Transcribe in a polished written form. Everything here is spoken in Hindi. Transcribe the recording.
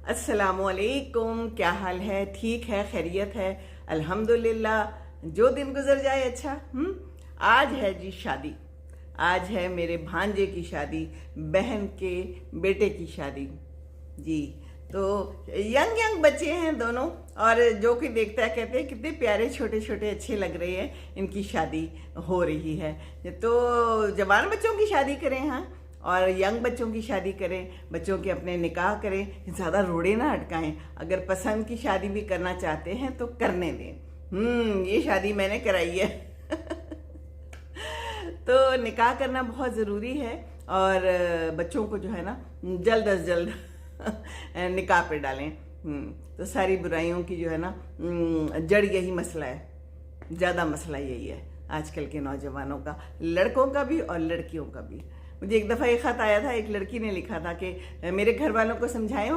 अस्सलामुअलैकुम। क्या हाल है? ठीक है, खैरियत है, अल्हम्दुलिल्लाह। जो दिन गुजर जाए अच्छा। आज है जी शादी। आज है मेरे भांजे की शादी, बहन के बेटे की शादी जी। तो यंग यंग बच्चे हैं दोनों, और जो कोई देखता है कहते हैं कितने प्यारे छोटे छोटे अच्छे लग रहे हैं, इनकी शादी हो रही है। तो जवान बच्चों की शादी करें, हाँ, और यंग बच्चों की शादी करें, बच्चों के अपने निकाह करें, ज़्यादा रोड़े ना अटकाएं। अगर पसंद की शादी भी करना चाहते हैं तो करने दें। ये शादी मैंने कराई है तो निकाह करना बहुत ज़रूरी है, और बच्चों को जो है ना जल्द अज जल्द निकाह पे डालें। तो सारी बुराइयों की जो है ना जड़ यही मसला है, ज़्यादा मसला यही है आजकल के नौजवानों का, लड़कों का भी और लड़कियों का भी। मुझे एक दफ़ा एक ख़त आया था, एक लड़की ने लिखा था कि मेरे घर वालों को समझाएं